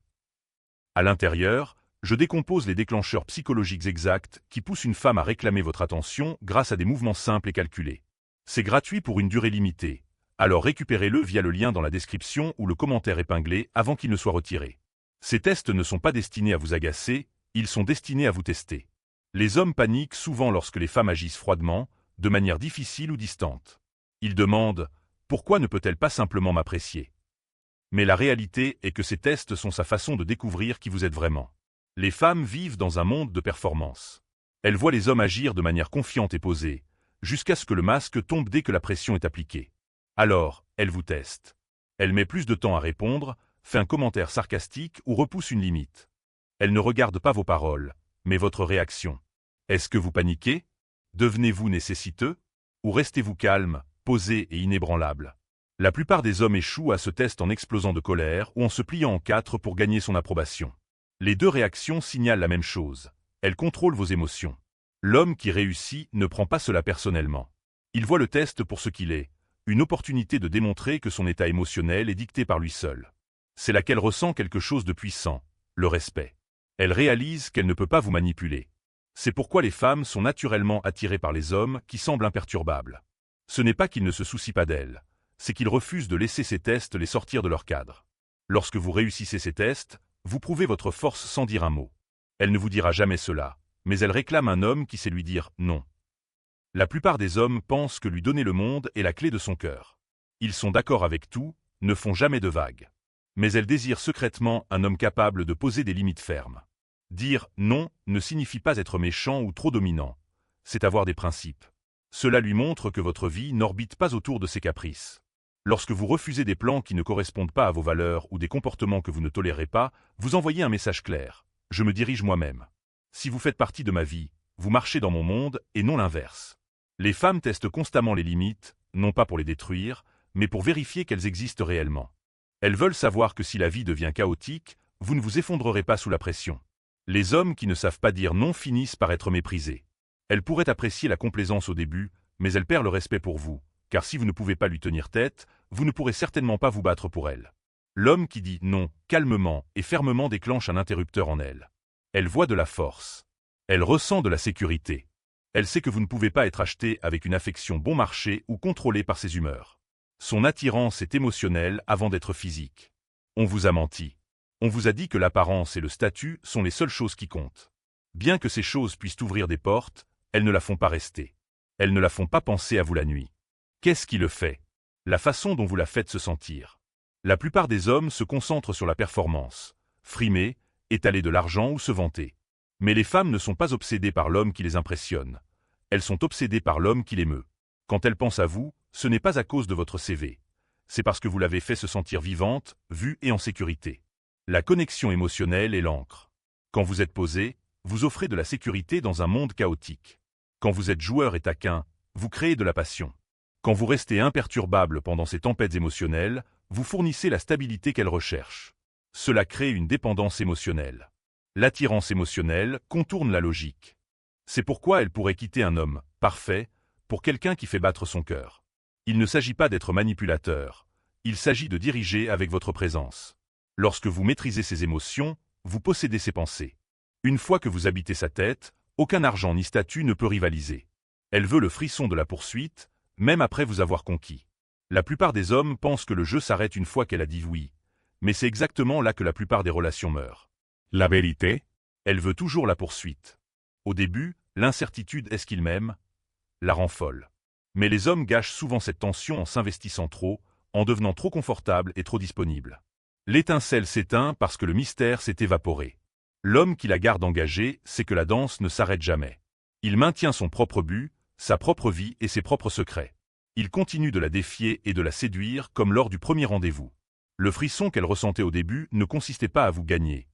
S1: À l'intérieur, je décompose les déclencheurs psychologiques exacts qui poussent une femme à réclamer votre attention grâce à des mouvements simples et calculés. C'est gratuit pour une durée limitée, alors récupérez-le via le lien dans la description ou le commentaire épinglé avant qu'il ne soit retiré. Ces tests ne sont pas destinés à vous agacer, ils sont destinés à vous tester. Les hommes paniquent souvent lorsque les femmes agissent froidement, de manière difficile ou distante. Ils demandent « Pourquoi ne peut-elle pas simplement m'apprécier ?» Mais la réalité est que ces tests sont sa façon de découvrir qui vous êtes vraiment. Les femmes vivent dans un monde de performance. Elles voient les hommes agir de manière confiante et posée, jusqu'à ce que le masque tombe dès que la pression est appliquée. Alors, elles vous testent. Elle met plus de temps à répondre, fait un commentaire sarcastique ou repousse une limite. Elle ne regarde pas vos paroles, mais votre réaction. Est-ce que vous paniquez? Devenez-vous nécessiteux? Ou restez-vous calme, posé et inébranlable? La plupart des hommes échouent à ce test en explosant de colère ou en se pliant en quatre pour gagner son approbation. Les deux réactions signalent la même chose. Elles contrôlent vos émotions. L'homme qui réussit ne prend pas cela personnellement. Il voit le test pour ce qu'il est, une opportunité de démontrer que son état émotionnel est dicté par lui seul. C'est là qu'elle ressent quelque chose de puissant, le respect. Elle réalise qu'elle ne peut pas vous manipuler. C'est pourquoi les femmes sont naturellement attirées par les hommes qui semblent imperturbables. Ce n'est pas qu'ils ne se soucient pas d'elles, c'est qu'ils refusent de laisser ces tests les sortir de leur cadre. Lorsque vous réussissez ces tests, vous prouvez votre force sans dire un mot. Elle ne vous dira jamais cela, mais elle réclame un homme qui sait lui dire non. La plupart des hommes pensent que lui donner le monde est la clé de son cœur. Ils sont d'accord avec tout, ne font jamais de vagues. Mais elle désire secrètement un homme capable de poser des limites fermes. Dire non ne signifie pas être méchant ou trop dominant, c'est avoir des principes. Cela lui montre que votre vie n'orbite pas autour de ses caprices. Lorsque vous refusez des plans qui ne correspondent pas à vos valeurs ou des comportements que vous ne tolérez pas, vous envoyez un message clair. Je me dirige moi-même. Si vous faites partie de ma vie, vous marchez dans mon monde et non l'inverse. Les femmes testent constamment les limites, non pas pour les détruire, mais pour vérifier qu'elles existent réellement. Elles veulent savoir que si la vie devient chaotique, vous ne vous effondrerez pas sous la pression. Les hommes qui ne savent pas dire non finissent par être méprisés. Elle pourrait apprécier la complaisance au début, mais elle perd le respect pour vous, car si vous ne pouvez pas lui tenir tête, vous ne pourrez certainement pas vous battre pour elle. L'homme qui dit non, calmement et fermement déclenche un interrupteur en elle. Elle voit de la force. Elle ressent de la sécurité. Elle sait que vous ne pouvez pas être acheté avec une affection bon marché ou contrôlé par ses humeurs. Son attirance est émotionnelle avant d'être physique. On vous a menti. On vous a dit que l'apparence et le statut sont les seules choses qui comptent. Bien que ces choses puissent ouvrir des portes, elles ne la font pas rester. Elles ne la font pas penser à vous la nuit. Qu'est-ce qui le fait? La façon dont vous la faites se sentir. La plupart des hommes se concentrent sur la performance, frimer, étaler de l'argent ou se vanter. Mais les femmes ne sont pas obsédées par l'homme qui les impressionne. Elles sont obsédées par l'homme qui l'émeut. Quand elles pensent à vous, ce n'est pas à cause de votre CV. C'est parce que vous l'avez fait se sentir vivante, vue et en sécurité. La connexion émotionnelle est l'encre. Quand vous êtes posé, vous offrez de la sécurité dans un monde chaotique. Quand vous êtes joueur et taquin, vous créez de la passion. Quand vous restez imperturbable pendant ces tempêtes émotionnelles, vous fournissez la stabilité qu'elle recherche. Cela crée une dépendance émotionnelle. L'attirance émotionnelle contourne la logique. C'est pourquoi elle pourrait quitter un homme parfait pour quelqu'un qui fait battre son cœur. Il ne s'agit pas d'être manipulateur, il s'agit de diriger avec votre présence. Lorsque vous maîtrisez ses émotions, vous possédez ses pensées. Une fois que vous habitez sa tête, aucun argent ni statut ne peut rivaliser. Elle veut le frisson de la poursuite, même après vous avoir conquis. La plupart des hommes pensent que le jeu s'arrête une fois qu'elle a dit oui, mais c'est exactement là que la plupart des relations meurent.
S2: La vérité?
S1: Elle veut toujours la poursuite. Au début, l'incertitude est-ce qu'il m'aime la rend folle. Mais les hommes gâchent souvent cette tension en s'investissant trop, en devenant trop confortables et trop disponibles. L'étincelle s'éteint parce que le mystère s'est évaporé. L'homme qui la garde engagée sait que la danse ne s'arrête jamais. Il maintient son propre but, sa propre vie et ses propres secrets. Il continue de la défier et de la séduire comme lors du premier rendez-vous. Le frisson qu'elle ressentait au début ne consistait pas à vous gagner.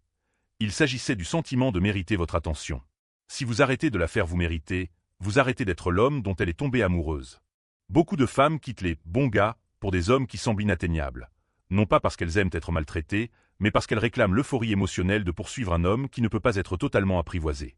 S1: Il s'agissait du sentiment de mériter votre attention. Si vous arrêtez de la faire vous mériter, vous arrêtez d'être l'homme dont elle est tombée amoureuse. Beaucoup de femmes quittent les « bons gars » pour des hommes qui semblent inatteignables. Non pas parce qu'elles aiment être maltraitées, mais parce qu'elles réclament l'euphorie émotionnelle de poursuivre un homme qui ne peut pas être totalement apprivoisé.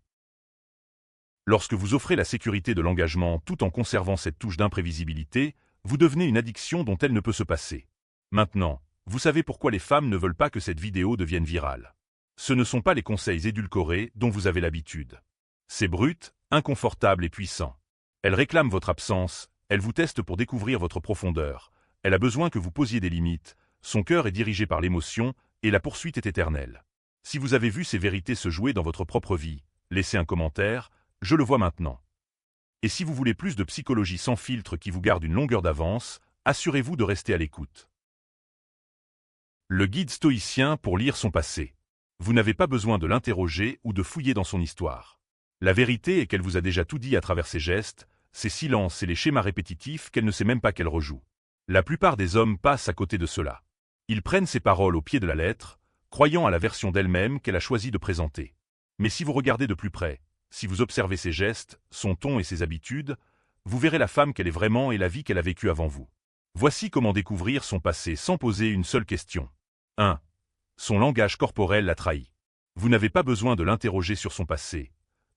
S1: Lorsque vous offrez la sécurité de l'engagement tout en conservant cette touche d'imprévisibilité, vous devenez une addiction dont elle ne peut se passer. Maintenant, vous savez pourquoi les femmes ne veulent pas que cette vidéo devienne virale. Ce ne sont pas les conseils édulcorés dont vous avez l'habitude. C'est brut, inconfortable et puissant. Elle réclame votre absence, elle vous teste pour découvrir votre profondeur, elle a besoin que vous posiez des limites, son cœur est dirigé par l'émotion et la poursuite est éternelle. Si vous avez vu ces vérités se jouer dans votre propre vie, laissez un commentaire, je le vois maintenant. Et si vous voulez plus de psychologie sans filtre qui vous garde une longueur d'avance, assurez-vous de rester à l'écoute. Le guide stoïcien pour lire son passé. Vous n'avez pas besoin de l'interroger ou de fouiller dans son histoire. La vérité est qu'elle vous a déjà tout dit à travers ses gestes, ses silences et les schémas répétitifs qu'elle ne sait même pas qu'elle rejoue. La plupart des hommes passent à côté de cela. Ils prennent ses paroles au pied de la lettre, croyant à la version d'elle-même qu'elle a choisi de présenter. Mais si vous regardez de plus près, si vous observez ses gestes, son ton et ses habitudes, vous verrez la femme qu'elle est vraiment et la vie qu'elle a vécue avant vous. Voici comment découvrir son passé sans poser une seule question. 1. Son langage corporel l'a trahi. Vous n'avez pas besoin de l'interroger sur son passé.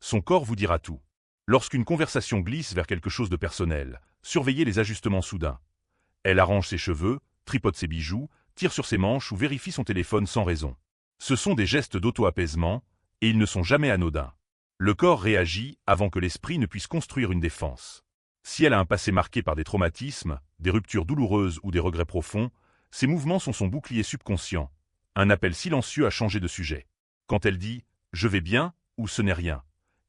S1: Son corps vous dira tout. Lorsqu'une conversation glisse vers quelque chose de personnel, surveillez les ajustements soudains. Elle arrange ses cheveux, tripote ses bijoux, tire sur ses manches ou vérifie son téléphone sans raison. Ce sont des gestes d'auto-apaisement, et ils ne sont jamais anodins. Le corps réagit avant que l'esprit ne puisse construire une défense. Si elle a un passé marqué par des traumatismes, des ruptures douloureuses ou des regrets profonds, ces mouvements sont son bouclier subconscient, un appel silencieux à changer de sujet. Quand elle dit « je vais bien » ou « ce n'est rien »,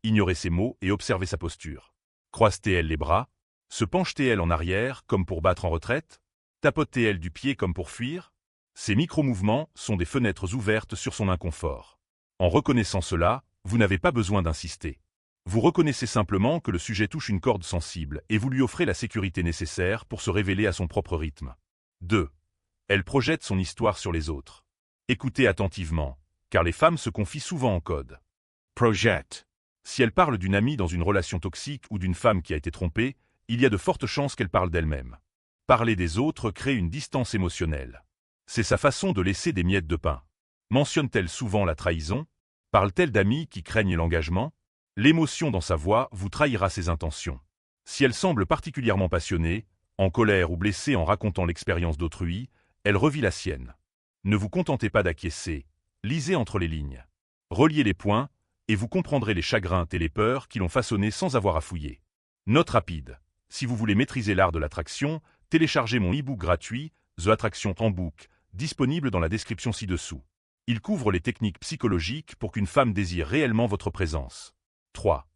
S1: ignorez ses mots et observez sa posture. Croise-t-elle les bras? Se penche-t-elle en arrière comme pour battre en retraite? Tapote-t-elle du pied comme pour fuir? Ces micro-mouvements sont des fenêtres ouvertes sur son inconfort. En reconnaissant cela, vous n'avez pas besoin d'insister. Vous reconnaissez simplement que le sujet touche une corde sensible et vous lui offrez la sécurité nécessaire pour se révéler à son propre rythme. 2. Elle projette son histoire sur les autres. Écoutez attentivement, car les femmes se confient souvent en code.
S2: Projette.
S1: Si elle parle d'une amie dans une relation toxique ou d'une femme qui a été trompée, il y a de fortes chances qu'elle parle d'elle-même. Parler des autres crée une distance émotionnelle. C'est sa façon de laisser des miettes de pain. Mentionne-t-elle souvent la trahison? Parle-t-elle d'amis qui craignent l'engagement? L'émotion dans sa voix vous trahira ses intentions. Si elle semble particulièrement passionnée, en colère ou blessée en racontant l'expérience d'autrui, elle revit la sienne. Ne vous contentez pas d'acquiescer, lisez entre les lignes. Reliez les points, et vous comprendrez les chagrins et les peurs qui l'ont façonné sans avoir à fouiller. Note rapide. Si vous voulez maîtriser l'art de l'attraction, téléchargez mon e-book gratuit, The Attraction Handbook, disponible dans la description ci-dessous. Il couvre les techniques psychologiques pour qu'une femme désire réellement votre présence. 3.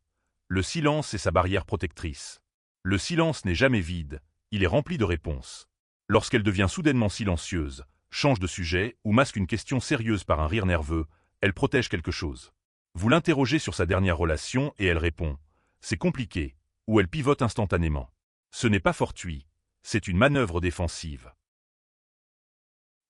S1: Le silence est sa barrière protectrice. Le silence n'est jamais vide, il est rempli de réponses. Lorsqu'elle devient soudainement silencieuse, change de sujet ou masque une question sérieuse par un rire nerveux, elle protège quelque chose. Vous l'interrogez sur sa dernière relation et elle répond « c'est compliqué » ou elle pivote instantanément. Ce n'est pas fortuit, c'est une manœuvre défensive.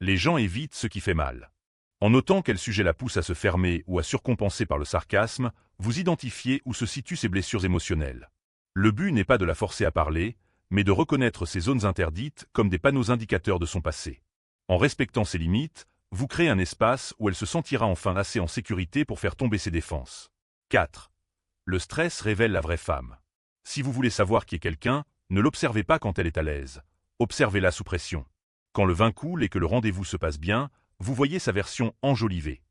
S1: Les gens évitent ce qui fait mal. En notant quel sujet la pousse à se fermer ou à surcompenser par le sarcasme, vous identifiez où se situent ses blessures émotionnelles. Le but n'est pas de la forcer à parler, mais de reconnaître ses zones interdites comme des panneaux indicateurs de son passé. En respectant ses limites, vous créez un espace où elle se sentira enfin assez en sécurité pour faire tomber ses défenses. 4. Le stress révèle la vraie femme. Si vous voulez savoir qui est quelqu'un, ne l'observez pas quand elle est à l'aise. Observez-la sous pression. Quand le vin coule et que le rendez-vous se passe bien, vous voyez sa version enjolivée.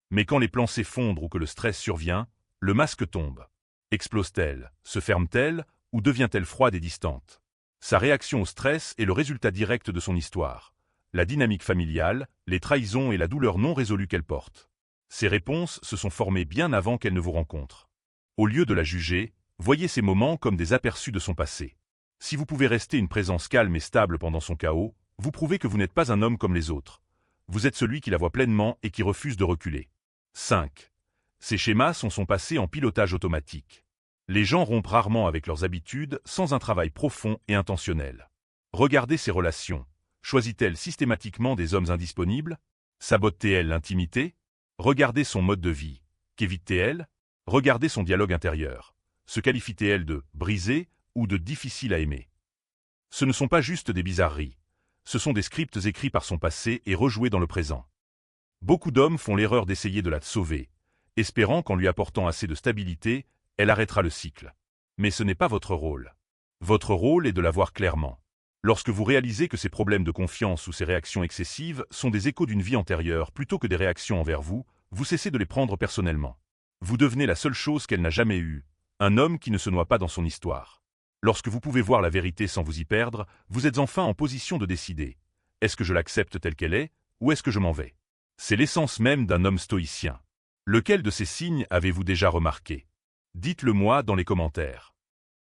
S1: Mais quand les plans s'effondrent ou que le stress survient, le masque tombe. Explose-t-elle, se ferme-t-elle, ou devient-elle froide et distante? Sa réaction au stress est le résultat direct de son histoire. La dynamique familiale, les trahisons et la douleur non résolue qu'elle porte. Ces réponses se sont formées bien avant qu'elle ne vous rencontre. Au lieu de la juger, voyez ces moments comme des aperçus de son passé. Si vous pouvez rester une présence calme et stable pendant son chaos, vous prouvez que vous n'êtes pas un homme comme les autres. Vous êtes celui qui la voit pleinement et qui refuse de reculer. 5. Ces schémas sont son passé en pilotage automatique. Les gens rompent rarement avec leurs habitudes sans un travail profond et intentionnel. Regardez ses relations. Choisit-elle systématiquement des hommes indisponibles? Sabote-t-elle l'intimité? Regardez son mode de vie. Qu'évite-t-elle? Regardez son dialogue intérieur. Se qualifie-t-elle de « brisé » ou de « difficile à aimer » Ce ne sont pas juste des bizarreries. Ce sont des scripts écrits par son passé et rejoués dans le présent. Beaucoup d'hommes font l'erreur d'essayer de la sauver, espérant qu'en lui apportant assez de stabilité, elle arrêtera le cycle. Mais ce n'est pas votre rôle. Votre rôle est de la voir clairement. Lorsque vous réalisez que ses problèmes de confiance ou ses réactions excessives sont des échos d'une vie antérieure plutôt que des réactions envers vous, vous cessez de les prendre personnellement. Vous devenez la seule chose qu'elle n'a jamais eue, un homme qui ne se noie pas dans son histoire. Lorsque vous pouvez voir la vérité sans vous y perdre, vous êtes enfin en position de décider. Est-ce que je l'accepte telle qu'elle est, ou est-ce que je m'en vais? C'est l'essence même d'un homme stoïcien. Lequel de ces signes avez-vous déjà remarqué? Dites-le moi dans les commentaires.